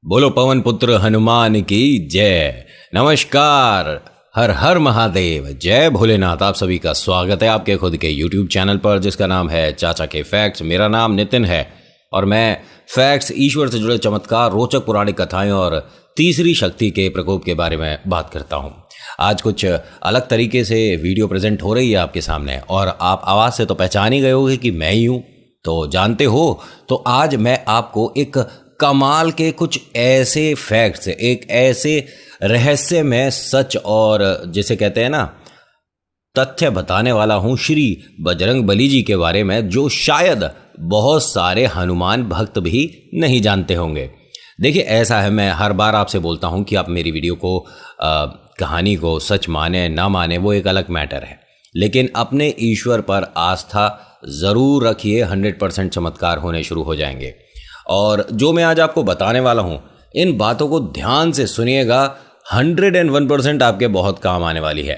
बोलो पवन पुत्र हनुमान की जय। नमस्कार, हर हर महादेव, जय भोलेनाथ। आप सभी का स्वागत है आपके खुद के YouTube चैनल पर जिसका नाम है चाचा के फैक्ट्स। मेरा नाम नितिन है और मैं फैक्ट्स, ईश्वर से जुड़े चमत्कार, रोचक पौराणिक कथाएं और तीसरी शक्ति के प्रकोप के बारे में बात करता हूं। आज कुछ अलग तरीके से वीडियो प्रेजेंट हो रही है आपके सामने और आप आवाज़ से तो पहचान ही गए होगे कि मैं ही हूँ, तो जानते हो। तो आज मैं आपको एक कमाल के कुछ ऐसे फैक्ट्स, एक ऐसे रहस्य में सच और जिसे कहते हैं ना तथ्य बताने वाला हूं श्री बजरंग बली जी के बारे में, जो शायद बहुत सारे हनुमान भक्त भी नहीं जानते होंगे। देखिए, ऐसा है, मैं हर बार आपसे बोलता हूं कि आप मेरी वीडियो को कहानी को सच माने ना माने वो एक अलग मैटर है, लेकिन अपने ईश्वर पर आस्था ज़रूर रखिए। 100% चमत्कार होने शुरू हो जाएंगे। और जो मैं आज आपको बताने वाला हूं, इन बातों को ध्यान से सुनिएगा। 101% आपके बहुत काम आने वाली है,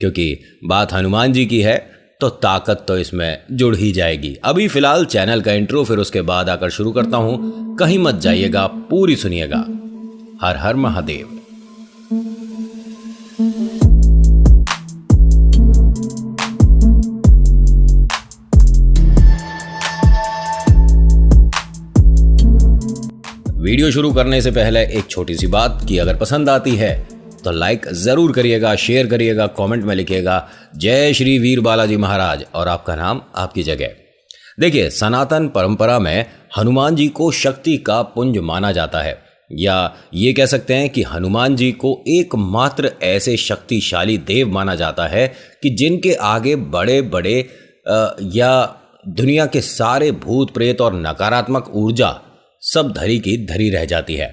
क्योंकि बात हनुमान जी की है तो ताकत तो इसमें जुड़ ही जाएगी। अभी फिलहाल चैनल का इंट्रो, फिर उसके बाद आकर शुरू करता हूं। कहीं मत जाइएगा, पूरी सुनिएगा। हर हर महादेव। वीडियो शुरू करने से पहले एक छोटी सी बात कि अगर पसंद आती है तो लाइक ज़रूर करिएगा, शेयर करिएगा, कमेंट में लिखिएगा जय श्री वीर बालाजी महाराज और आपका नाम आपकी जगह। देखिए, सनातन परंपरा में हनुमान जी को शक्ति का पुंज माना जाता है, या ये कह सकते हैं कि हनुमान जी को एकमात्र ऐसे शक्तिशाली देव माना जाता है कि जिनके आगे बड़े बड़े या दुनिया के सारे भूत प्रेत और नकारात्मक ऊर्जा सब धरी की धरी रह जाती है।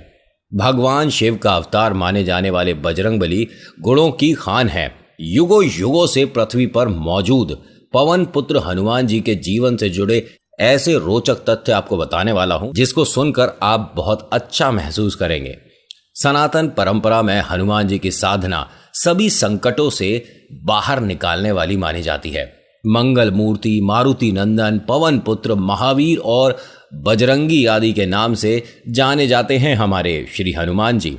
भगवान शिव का अवतार माने जाने वाले बजरंगबली गुणों की खान है। युगों युगों से पृथ्वी पर मौजूद पवन पुत्र हनुमान जी के जीवन से जुड़े ऐसे रोचक तथ्य आपको बताने वाला हूं, जिसको सुनकर आप बहुत अच्छा महसूस करेंगे। सनातन परंपरा में हनुमान जी की साधना सभी संकटों से बाहर निकालने वाली मानी जाती है। मंगल मूर्ति, मारुति नंदन, पवन पुत्र, महावीर और बजरंगी आदि के नाम से जाने जाते हैं हमारे श्री हनुमान जी।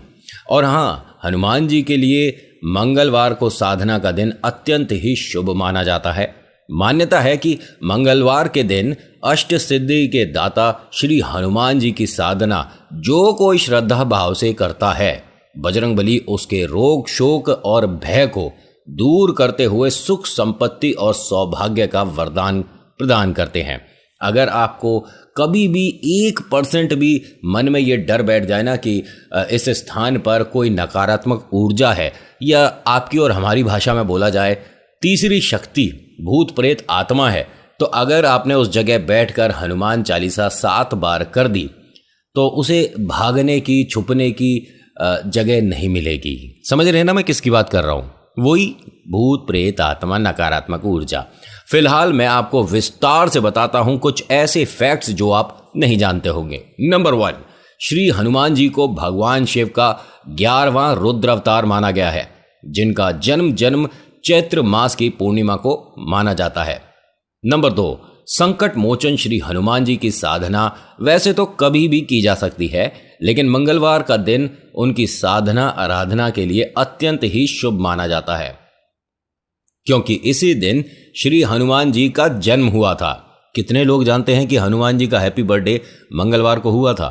और हाँ, हनुमान जी के लिए मंगलवार को साधना का दिन अत्यंत ही शुभ माना जाता है। मान्यता है कि मंगलवार के दिन अष्ट सिद्धि के दाता श्री हनुमान जी की साधना जो कोई श्रद्धा भाव से करता है, बजरंगबली उसके रोग, शोक और भय को दूर करते हुए सुख, संपत्ति और सौभाग्य का वरदान प्रदान करते हैं। अगर आपको कभी भी 1% भी मन में ये डर बैठ जाए ना कि इस स्थान पर कोई नकारात्मक ऊर्जा है, या आपकी और हमारी भाषा में बोला जाए तीसरी शक्ति भूत प्रेत आत्मा है, तो अगर आपने उस जगह बैठकर हनुमान चालीसा 7 बार कर दी तो उसे भागने की, छुपने की जगह नहीं मिलेगी। समझ रहे हैं ना मैं किसकी बात कर रहा हूँ? वही भूत प्रेत आत्मा, नकारात्मक ऊर्जा। फिलहाल मैं आपको विस्तार से बताता हूं कुछ ऐसे फैक्ट्स जो आप नहीं जानते होंगे। नंबर 1, श्री हनुमान जी को भगवान शिव का 11वां रुद्र अवतार माना गया है, जिनका जन्म चैत्र मास की पूर्णिमा को माना जाता है। नंबर 2, संकट मोचन श्री हनुमान जी की साधना वैसे तो कभी भी की जा सकती है, लेकिन मंगलवार का दिन उनकी साधना आराधना के लिए अत्यंत ही शुभ माना जाता है, क्योंकि इसी दिन श्री हनुमान जी का जन्म हुआ था। कितने लोग जानते हैं कि हनुमान जी का हैप्पी बर्थडे मंगलवार को हुआ था?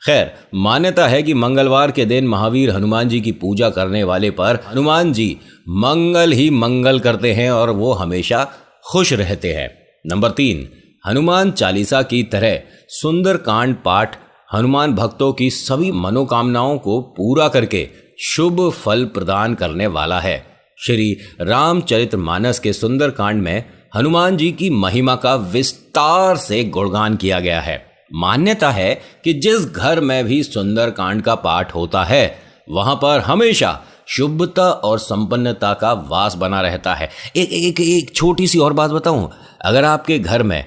खैर, मान्यता है कि मंगलवार के दिन महावीर हनुमान जी की पूजा करने वाले पर हनुमान जी मंगल ही मंगल करते हैं और वो हमेशा खुश रहते हैं। नंबर 3, हनुमान चालीसा की तरह सुंदर कांड पाठ हनुमान भक्तों की सभी मनोकामनाओं को पूरा करके शुभ फल प्रदान करने वाला है। श्री रामचरितमानस के सुंदर कांड में हनुमान जी की महिमा का विस्तार से गुणगान किया गया है। मान्यता है कि जिस घर में भी सुंदर कांड का पाठ होता है, वहां पर हमेशा शुभता और संपन्नता का वास बना रहता है। एक छोटी सी और बात बताऊं, अगर आपके घर में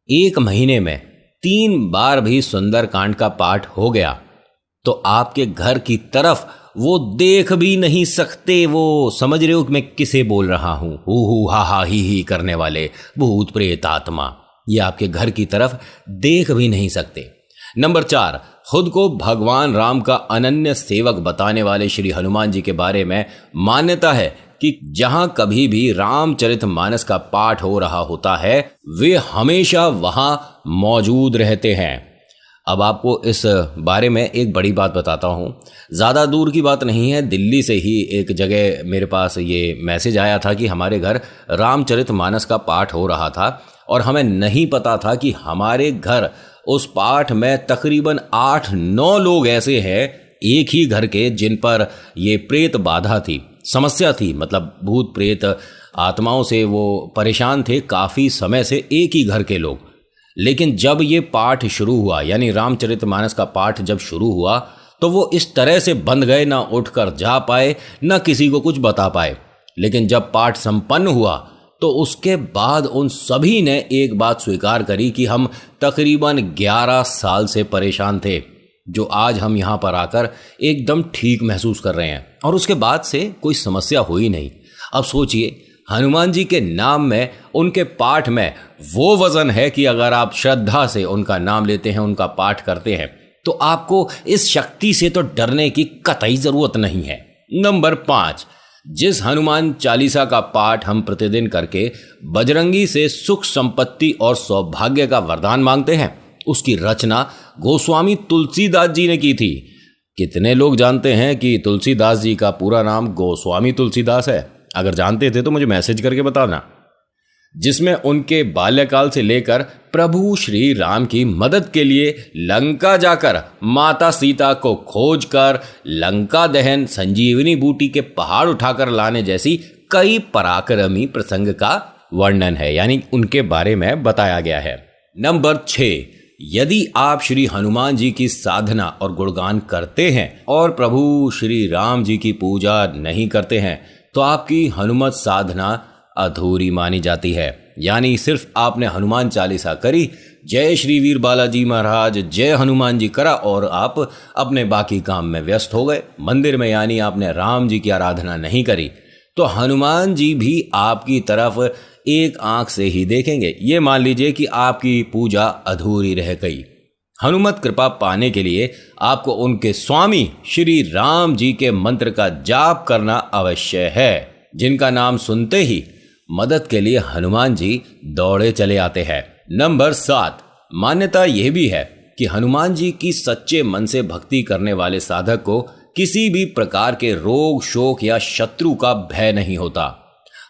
1 महीने में 3 बार भी सुंदर कांड का पाठ हो गया तो आपके घर की तरफ वो देख भी नहीं सकते। वो समझ रहे हो कि मैं किसे बोल रहा हूं? हु हा हा ही करने वाले भूत प्रेत आत्मा, ये आपके घर की तरफ देख भी नहीं सकते। नंबर 4, खुद को भगवान राम का अनन्य सेवक बताने वाले श्री हनुमान जी के बारे में मान्यता है कि जहां कभी भी रामचरितमानस का पाठ हो रहा होता है वे हमेशा वहां मौजूद रहते हैं। अब आपको इस बारे में एक बड़ी बात बताता हूँ। ज़्यादा दूर की बात नहीं है, दिल्ली से ही एक जगह मेरे पास ये मैसेज आया था कि हमारे घर रामचरितमानस का पाठ हो रहा था और हमें नहीं पता था कि हमारे घर उस पाठ में तकरीबन 8-9 लोग ऐसे हैं एक ही घर के जिन पर ये प्रेत बाधा थी, समस्या थी, मतलब भूत प्रेत आत्माओं से वो परेशान थे काफ़ी समय से, एक ही घर के लोग। लेकिन जब ये पाठ शुरू हुआ, यानी रामचरितमानस का पाठ जब शुरू हुआ, तो वो इस तरह से बंध गए, ना उठकर जा पाए, ना किसी को कुछ बता पाए। लेकिन जब पाठ संपन्न हुआ तो उसके बाद उन सभी ने एक बात स्वीकार करी कि हम तकरीबन 11 साल से परेशान थे, जो आज हम यहाँ पर आकर एकदम ठीक महसूस कर रहे हैं और उसके बाद से कोई समस्या हुई नहीं। अब सोचिए, हनुमान जी के नाम में, उनके पाठ में वो वजन है कि अगर आप श्रद्धा से उनका नाम लेते हैं, उनका पाठ करते हैं, तो आपको इस शक्ति से तो डरने की कतई जरूरत नहीं है। नंबर 5, जिस हनुमान चालीसा का पाठ हम प्रतिदिन करके बजरंगी से सुख संपत्ति और सौभाग्य का वरदान मांगते हैं, उसकी रचना गोस्वामी तुलसीदास जी ने की थी। कितने लोग जानते हैं कि तुलसीदास जी का पूरा नाम गोस्वामी तुलसीदास है? अगर जानते थे तो मुझे मैसेज करके बताना। जिसमें उनके बाल्यकाल से लेकर प्रभु श्री राम की मदद के लिए लंका जाकर माता सीता को खोजकर लंका दहन, संजीवनी बूटी के पहाड़ उठाकर लाने जैसी कई पराक्रमी प्रसंग का वर्णन है, यानी उनके बारे में बताया गया है। नंबर 6, यदि आप श्री हनुमान जी की साधना और गुणगान करते हैं और प्रभु श्री राम जी की पूजा नहीं करते हैं तो आपकी हनुमत साधना अधूरी मानी जाती है। यानी सिर्फ आपने हनुमान चालीसा करी, जय श्री वीर बालाजी महाराज, जय हनुमान जी करा और आप अपने बाकी काम में व्यस्त हो गए मंदिर में, यानी आपने राम जी की आराधना नहीं करी, तो हनुमान जी भी आपकी तरफ एक आंख से ही देखेंगे। ये मान लीजिए कि आपकी पूजा अधूरी रह गई। हनुमत कृपा पाने के लिए आपको उनके स्वामी श्री राम जी के मंत्र का जाप करना अवश्य है, जिनका नाम सुनते ही मदद के लिए हनुमान जी दौड़े चले आते हैं। नंबर 7, मान्यता यह भी है कि हनुमान जी की सच्चे मन से भक्ति करने वाले साधक को किसी भी प्रकार के रोग, शोक या शत्रु का भय नहीं होता।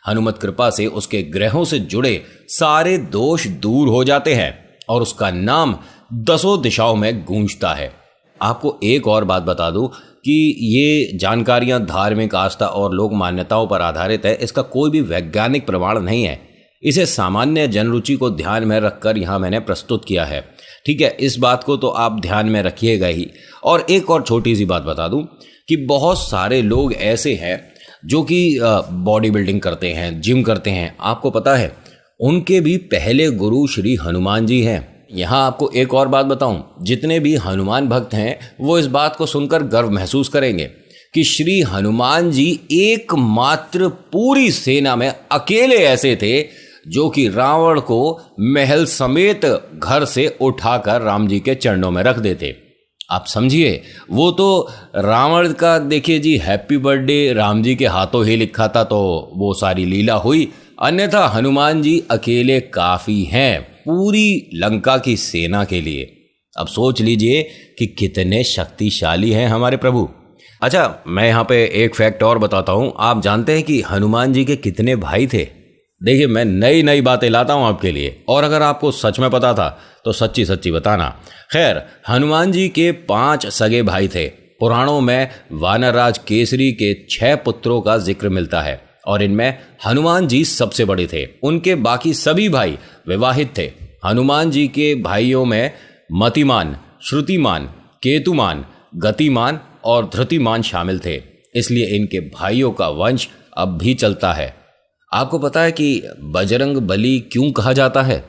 हनुमत कृपा से उसके ग्रहों से जुड़े सारे दोष दूर हो जाते हैं और उसका नाम 10 दिशाओं में गूंजता है। आपको एक और बात बता दूं कि ये जानकारियां धार्मिक आस्था और लोक मान्यताओं पर आधारित है, इसका कोई भी वैज्ञानिक प्रमाण नहीं है। इसे सामान्य जनरुचि को ध्यान में रखकर यहाँ मैंने प्रस्तुत किया है। ठीक है, इस बात को तो आप ध्यान में रखिएगा ही। और एक और छोटी सी बात बता दूं कि बहुत सारे लोग ऐसे हैं जो कि बॉडी बिल्डिंग करते हैं, जिम करते हैं। आपको पता है उनके भी पहले गुरु श्री हनुमान जी हैं। यहाँ आपको एक और बात बताऊं, जितने भी हनुमान भक्त हैं वो इस बात को सुनकर गर्व महसूस करेंगे कि श्री हनुमान जी एकमात्र पूरी सेना में अकेले ऐसे थे जो कि रावण को महल समेत घर से उठाकर राम जी के चरणों में रख देते। आप समझिए, वो तो रावण का देखिए जी हैप्पी बर्थडे राम जी के हाथों ही लिखा था, तो वो सारी लीला हुई, अन्यथा हनुमान जी अकेले काफी हैं पूरी लंका की सेना के लिए। अब सोच लीजिए कि कितने शक्तिशाली हैं हमारे प्रभु। अच्छा, मैं यहाँ पे एक फैक्ट और बताता हूँ। आप जानते हैं कि हनुमान जी के कितने भाई थे? देखिए, मैं नई नई बातें लाता हूँ आपके लिए, और अगर आपको सच में पता था तो सच्ची सच्ची बताना। खैर, हनुमान जी के 5 सगे भाई थे। पुराणों में वानरराज केसरी के 6 पुत्रों का जिक्र मिलता है और इनमें हनुमान जी सबसे बड़े थे। उनके बाकी सभी भाई विवाहित थे। हनुमान जी के भाइयों में मतिमान, श्रुतिमान, केतुमान, गतिमान और धृतिमान शामिल थे, इसलिए इनके भाइयों का वंश अब भी चलता है। आपको पता है कि बजरंग बली क्यों कहा जाता है?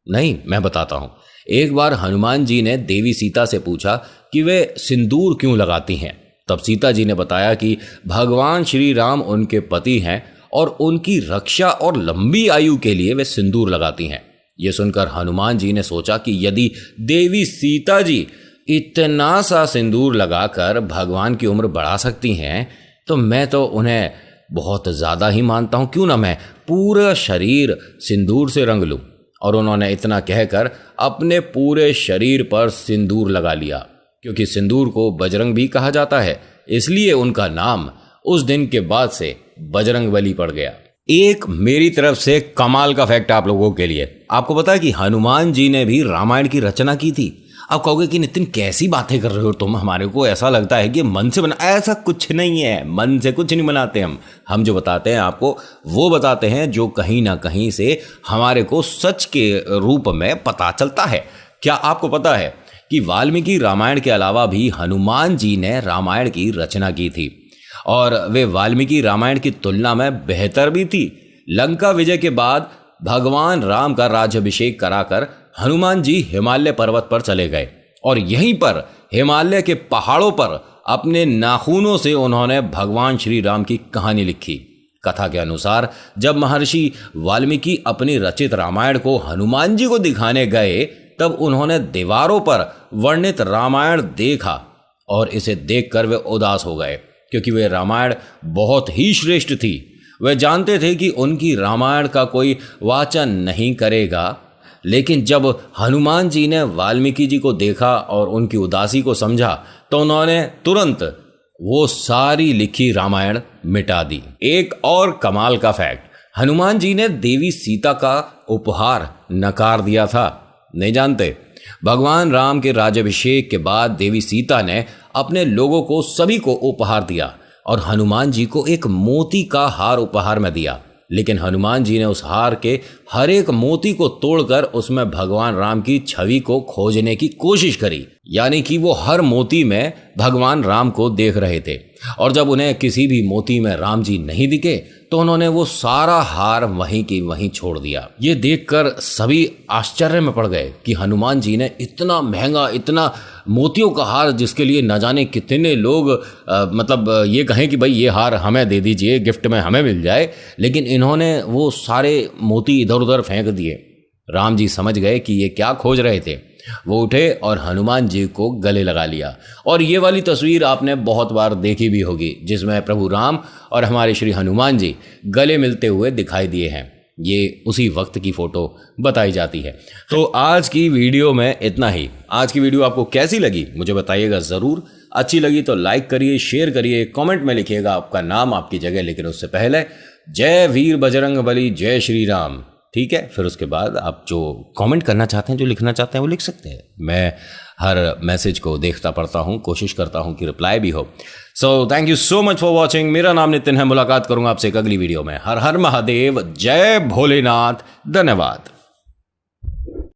नहीं, मैं बताता हूं। एक बार हनुमान जी ने देवी सीता से पूछा कि वे सिंदूर क्यों लगाती हैं। तब सीता जी ने बताया कि भगवान श्री राम उनके पति हैं और उनकी रक्षा और लंबी आयु के लिए वे सिंदूर लगाती हैं। ये सुनकर हनुमान जी ने सोचा कि यदि देवी सीता जी इतना सा सिंदूर लगाकर भगवान की उम्र बढ़ा सकती हैं तो मैं तो उन्हें बहुत ज़्यादा ही मानता हूँ, क्यों ना मैं पूरा शरीर सिंदूर से रंग लूँ। और उन्होंने इतना कहकर अपने पूरे शरीर पर सिंदूर लगा लिया। क्योंकि सिंदूर को बजरंग भी कहा जाता है, इसलिए उनका नाम उस दिन के बाद से बजरंगबली पड़ गया। एक मेरी तरफ से कमाल का फैक्ट आप लोगों के लिए, आपको पता है कि हनुमान जी ने भी रामायण की रचना की थी। आप कहोगे कि नितिन कैसी बातें कर रहे हो तुम, हमारे को ऐसा लगता है कि मन से बना। ऐसा कुछ नहीं है, मन से कुछ नहीं बनाते हम जो बताते हैं आपको वो बताते हैं जो कहीं ना कहीं से हमारे को सच के रूप में पता चलता है। क्या आपको पता है कि वाल्मीकि रामायण के अलावा भी हनुमान जी ने रामायण की रचना की थी और वे वाल्मीकि रामायण की तुलना में बेहतर भी थी। लंका विजय के बाद भगवान राम का राज्याभिषेक कराकर हनुमान जी हिमालय पर्वत पर चले गए और यहीं पर हिमालय के पहाड़ों पर अपने नाखूनों से उन्होंने भगवान श्री राम की कहानी लिखी। कथा के अनुसार जब महर्षि वाल्मीकि अपनी रचित रामायण को हनुमान जी को दिखाने गए तब उन्होंने दीवारों पर वर्णित रामायण देखा और इसे देखकर वे उदास हो गए, क्योंकि वे रामायण बहुत ही श्रेष्ठ थी। वे जानते थे कि उनकी रामायण का कोई वाचन नहीं करेगा, लेकिन जब हनुमान जी ने वाल्मीकि जी को देखा और उनकी उदासी को समझा तो उन्होंने तुरंत वो सारी लिखी रामायण मिटा दी। एक और कमाल का फैक्ट, हनुमान जी ने देवी सीता का उपहार नकार दिया था, नहीं जानते? भगवान राम के राज्याभिषेक के बाद देवी सीता ने अपने लोगों को सभी को उपहार दिया और हनुमान जी को एक मोती का हार उपहार में दिया। लेकिन हनुमान जी ने उस हार के हर एक मोती को तोड़कर उसमें भगवान राम की छवि को खोजने की कोशिश करी, यानी कि वो हर मोती में भगवान राम को देख रहे थे। और जब उन्हें किसी भी मोती में राम जी नहीं दिखे तो उन्होंने वो सारा हार वहीं की वहीं छोड़ दिया। ये देखकर सभी आश्चर्य में पड़ गए कि हनुमान जी ने इतना महंगा, इतना मोतियों का हार, जिसके लिए न जाने कितने लोग ये कहें कि भाई ये हार हमें दे दीजिए, गिफ्ट में हमें मिल जाए, लेकिन इन्होंने वो सारे मोती इधर उधर फेंक दिए। राम जी समझ गए कि ये क्या खोज रहे थे। वो उठे और हनुमान जी को गले लगा लिया। और ये वाली तस्वीर आपने बहुत बार देखी भी होगी, जिसमें प्रभु राम और हमारे श्री हनुमान जी गले मिलते हुए दिखाई दिए हैं। ये उसी वक्त की फ़ोटो बताई जाती है। तो आज की वीडियो में इतना ही। आज की वीडियो आपको कैसी लगी मुझे बताइएगा ज़रूर। अच्छी लगी तो लाइक करिए, शेयर करिए, कमेंट में लिखिएगा आपका नाम, आपकी जगह, लेकिन उससे पहले जय वीर बजरंगबली, जय श्री राम। ठीक है, फिर उसके बाद आप जो कमेंट करना चाहते हैं, जो लिखना चाहते हैं वो लिख सकते हैं। मैं हर मैसेज को देखता पढ़ता हूँ, कोशिश करता हूँ कि रिप्लाई भी हो। So thank you so much for watching. मेरा नाम नितिन है। मुलाकात करूँगा आपसे एक अगली वीडियो में। हर हर महादेव, जय भोलेनाथ, धन्यवाद।